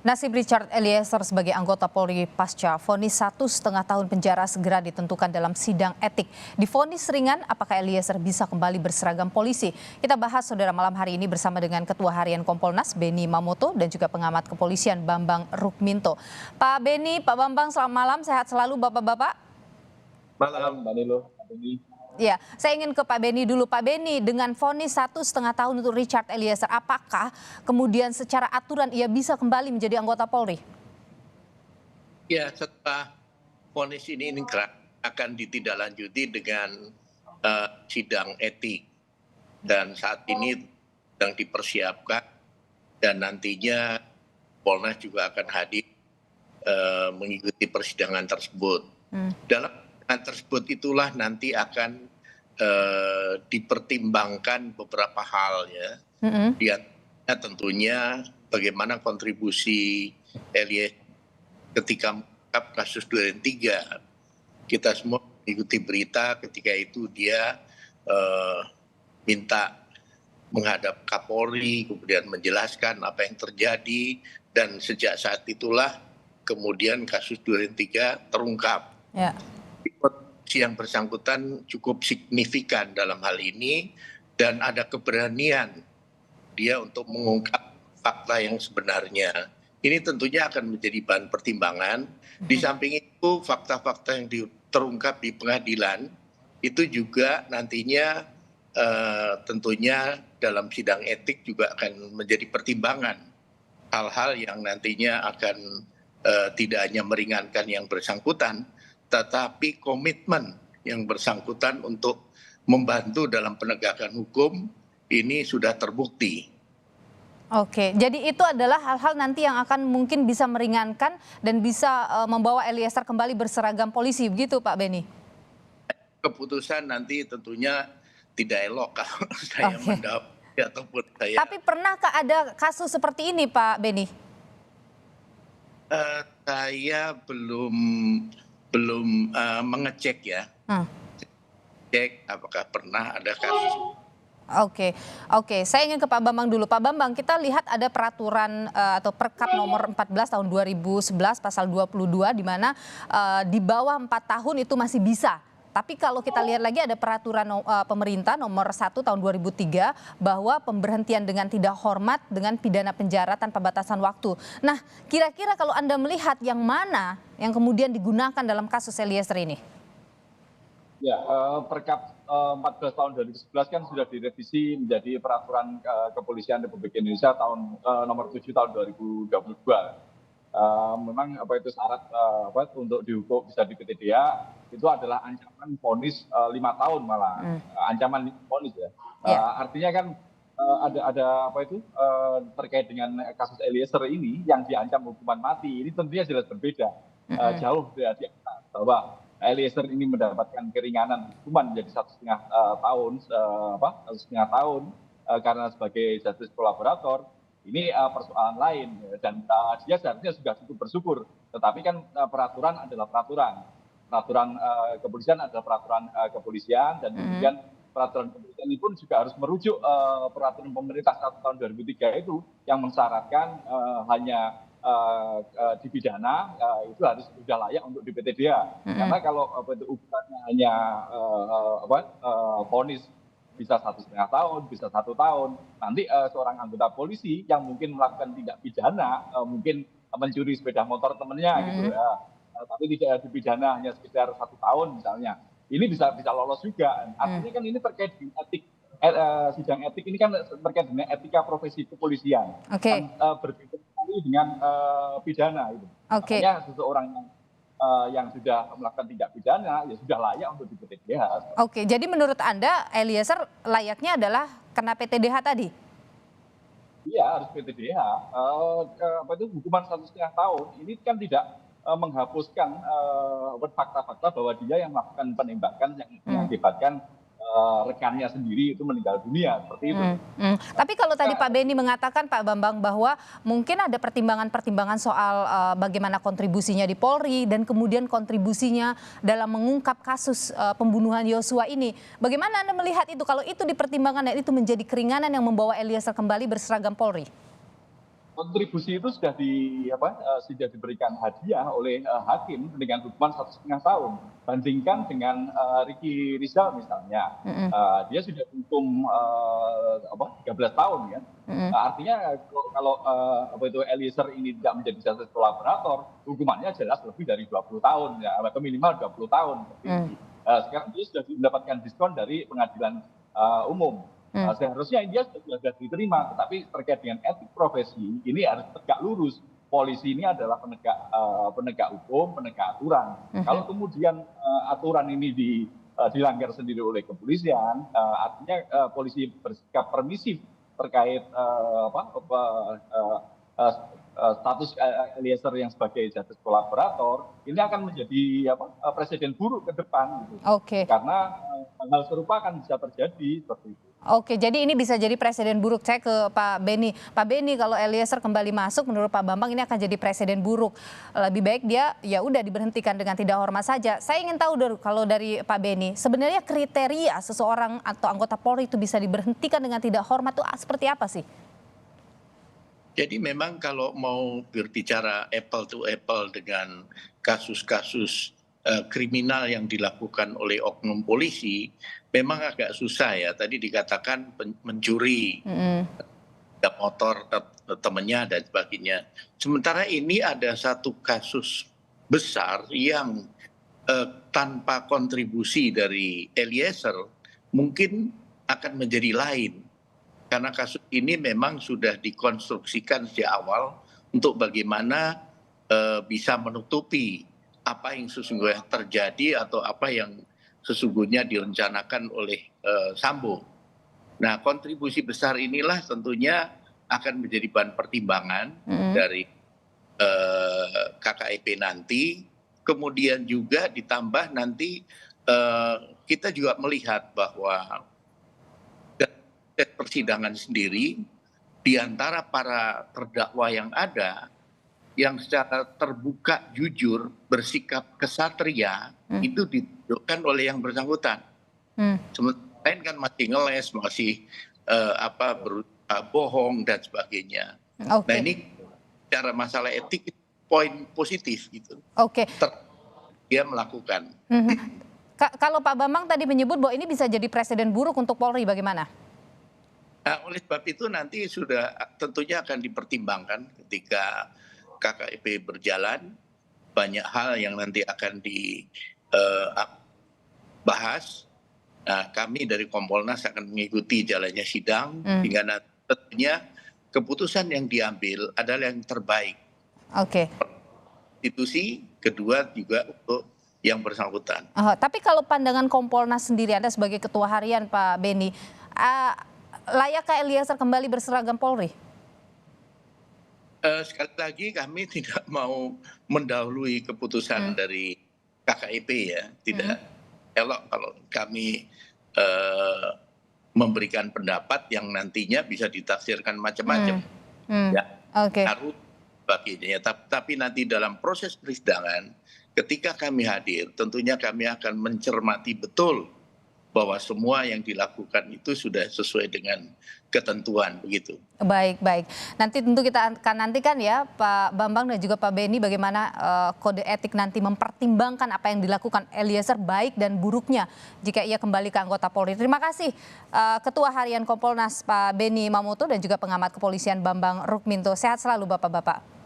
Nasib Richard Eliezer sebagai anggota Polri pasca vonis 1,5 tahun penjara segera ditentukan dalam sidang etik. Di vonis ringan, apakah Eliezer bisa kembali berseragam polisi? Kita bahas saudara malam hari ini bersama dengan Ketua Harian Kompolnas Beni Mamoto dan juga pengamat kepolisian Bambang Rukminto. Pak Beni, Pak Bambang, selamat malam, sehat selalu Bapak-bapak. Malam, Mbak Nilo. Ya, saya ingin ke Pak Beni dulu. Pak Beni, dengan vonis 1,5 tahun untuk Richard Eliezer, apakah kemudian secara aturan ia bisa kembali menjadi anggota Polri? Ya, setelah vonis ini akan ditindaklanjuti dengan sidang etik. Dan saat ini sedang dipersiapkan dan nantinya Polres juga akan hadir mengikuti persidangan tersebut. Dalam persidangan tersebut itulah nanti akan dipertimbangkan beberapa hal ya. Dia tentunya bagaimana kontribusi Eliezer ketika mengungkap kasus Duren 3. Kita semua mengikuti berita ketika itu dia minta menghadap Kapolri, kemudian menjelaskan apa yang terjadi, dan sejak saat itulah kemudian kasus Duren 3 terungkap. Ya. Yang bersangkutan cukup signifikan dalam hal ini dan ada keberanian dia untuk mengungkap fakta yang sebenarnya. Ini tentunya akan menjadi bahan pertimbangan. Di samping itu fakta-fakta yang terungkap di pengadilan itu juga nantinya tentunya dalam sidang etik juga akan menjadi pertimbangan. Hal-hal yang nantinya akan tidak hanya meringankan yang bersangkutan, tetapi komitmen yang bersangkutan untuk membantu dalam penegakan hukum ini sudah terbukti. Oke, jadi itu adalah hal-hal nanti yang akan mungkin bisa meringankan dan bisa membawa Eliezer kembali berseragam polisi, begitu Pak Beni? Keputusan nanti tentunya tidak elok kalau saya mendapat ataupun saya. Tapi pernahkah ada kasus seperti ini Pak Beni? Saya belum mengecek ya, cek apakah pernah ada kasus. Oke, saya ingin ke Pak Bambang dulu. Pak Bambang, kita lihat ada peraturan atau Perkap nomor 14 tahun 2011 pasal 22 di mana di bawah 4 tahun itu masih bisa. Tapi kalau kita lihat lagi ada peraturan pemerintah nomor 1 tahun 2003 bahwa pemberhentian dengan tidak hormat dengan pidana penjara tanpa batasan waktu. Nah, kira-kira kalau Anda melihat yang mana yang kemudian digunakan dalam kasus Eliezer ini? Ya, Perkap 14 tahun 2011 kan sudah direvisi menjadi peraturan kepolisian Republik Indonesia tahun nomor 7 tahun 2022. Memang syarat untuk dihukum bisa di PTDH itu adalah ancaman vonis 5 tahun malah, ancaman vonis ya. Artinya kan ada terkait dengan kasus Eliezer ini yang diancam hukuman mati, ini tentunya jelas berbeda, jauh dari bahwa Eliezer ini mendapatkan keringanan hukuman menjadi 1,5 tahun, 1,5 tahun karena sebagai justice kolaborator. Ini persoalan lain dan dia seharusnya sudah cukup bersyukur. Tetapi kan peraturan adalah peraturan kepolisian adalah peraturan kepolisian, dan kemudian peraturan kepolisian ini pun juga harus merujuk peraturan pemerintah 1 tahun 2003 itu yang mensyaratkan hanya dipidana itu harus sudah layak untuk di PTDH. Karena kalau ukurannya hanya vonis bisa 1,5 tahun, bisa 1 tahun. Nanti seorang anggota polisi yang mungkin melakukan tindak pidana, mungkin mencuri sepeda motor temennya gitu ya, tapi tidak dipidana hanya sekitar 1 tahun misalnya. Ini bisa lolos juga. Artinya kan ini terkait dengan etik, sidang etik ini kan terkait dengan etika profesi kepolisian. Kan, berbeda sekali dengan pidana itu. Makanya seseorang yang sudah melakukan tindak pidana ya sudah layak untuk di PTDH. Oke, jadi menurut Anda Eliezer layaknya adalah kena PTDH tadi? Iya, harus PTDH. Hukuman 1,5 tahun ini kan tidak menghapuskan fakta-fakta bahwa dia yang melakukan penembakan yang mengakibatkan rekannya sendiri itu meninggal dunia, seperti itu. Tapi kalau tadi Pak Beni mengatakan, Pak Bambang, bahwa mungkin ada pertimbangan-pertimbangan soal bagaimana kontribusinya di Polri dan kemudian kontribusinya dalam mengungkap kasus pembunuhan Yosua ini. Bagaimana Anda melihat itu? Kalau itu dipertimbangkan dan itu menjadi keringanan yang membawa Eliezer kembali berseragam Polri? kontribusi itu sudah diberikan hadiah oleh hakim dengan hukuman 1,5 tahun. Bandingkan dengan Ricky Rizal misalnya, dia sudah dihukum 13 tahun ya. Artinya kalau Eliezer ini tidak menjadi justice kolaborator, hukumannya jelas lebih dari 20 tahun ya, atau minimal 20 tahun. Sekarang dia sudah mendapatkan diskon dari pengadilan umum. Seharusnya dia sudah diterima, tetapi terkait dengan etik profesi ini harus tegak lurus. Polisi ini adalah penegak hukum, penegak aturan. Kalau kemudian aturan ini dilanggar sendiri oleh kepolisian, artinya polisi bersikap permisif terkait status Eliezer yang sebagai justice kolaborator, ini akan menjadi presiden buruk ke depan, gitu. Karena hal serupa akan bisa terjadi seperti itu. Oke, jadi ini bisa jadi presiden buruk. Saya ke Pak Beni. Pak Beni, kalau Eliezer kembali masuk, menurut Pak Bambang ini akan jadi presiden buruk. Lebih baik dia ya udah diberhentikan dengan tidak hormat saja. Saya ingin tahu kalau dari Pak Beni, sebenarnya kriteria seseorang atau anggota Polri itu bisa diberhentikan dengan tidak hormat itu seperti apa sih? Jadi memang kalau mau berbicara apple to apple dengan kasus-kasus kriminal yang dilakukan oleh oknum polisi, memang agak susah ya. Tadi dikatakan mencuri motor temannya dan sebagainya. Sementara ini ada satu kasus besar yang tanpa kontribusi dari Eliezer mungkin akan menjadi lain. Karena kasus ini memang sudah dikonstruksikan sejak awal untuk bagaimana bisa menutupi apa yang sesungguhnya terjadi atau apa yang sesungguhnya direncanakan oleh Sambo. Nah, kontribusi besar inilah tentunya akan menjadi bahan pertimbangan dari KKIP nanti. Kemudian juga ditambah nanti kita juga melihat bahwa persidangan sendiri di antara para terdakwa yang ada yang secara terbuka jujur bersikap kesatria itu ditunjukkan oleh yang bersangkutan. Sementara lain kan masih ngeles, masih bohong dan sebagainya. Nah, ini cara masalah etik poin positif gitu. Dia melakukan. Kalau Pak Bambang tadi menyebut bahwa ini bisa jadi presiden buruk untuk Polri, bagaimana? Nah, oleh sebab itu nanti sudah tentunya akan dipertimbangkan ketika KKIP berjalan, banyak hal yang nanti akan dibahas. Nah, kami dari Kompolnas akan mengikuti jalannya sidang, hingga nanti tentunya keputusan yang diambil adalah yang terbaik. Institusi, kedua juga untuk yang bersangkutan. Tapi kalau pandangan Kompolnas sendiri, Anda sebagai Ketua Harian Pak Beni, layakkah Eliezer kembali berseragam Polri? Sekali lagi kami tidak mau mendahului keputusan dari KKIP ya. Tidak elok kalau kami memberikan pendapat yang nantinya bisa ditafsirkan macam-macam. Harus baginya. Tapi nanti dalam proses persidangan, ketika kami hadir, tentunya kami akan mencermati betul bahwa semua yang dilakukan itu sudah sesuai dengan ketentuan begitu. Baik. Nanti tentu kita akan nantikan ya Pak Bambang dan juga Pak Beni bagaimana kode etik nanti mempertimbangkan apa yang dilakukan Eliezer baik dan buruknya jika ia kembali ke anggota Polri. Terima kasih Ketua Harian Kompolnas Pak Beni Mamoto dan juga pengamat kepolisian Bambang Rukminto. Sehat selalu Bapak-bapak.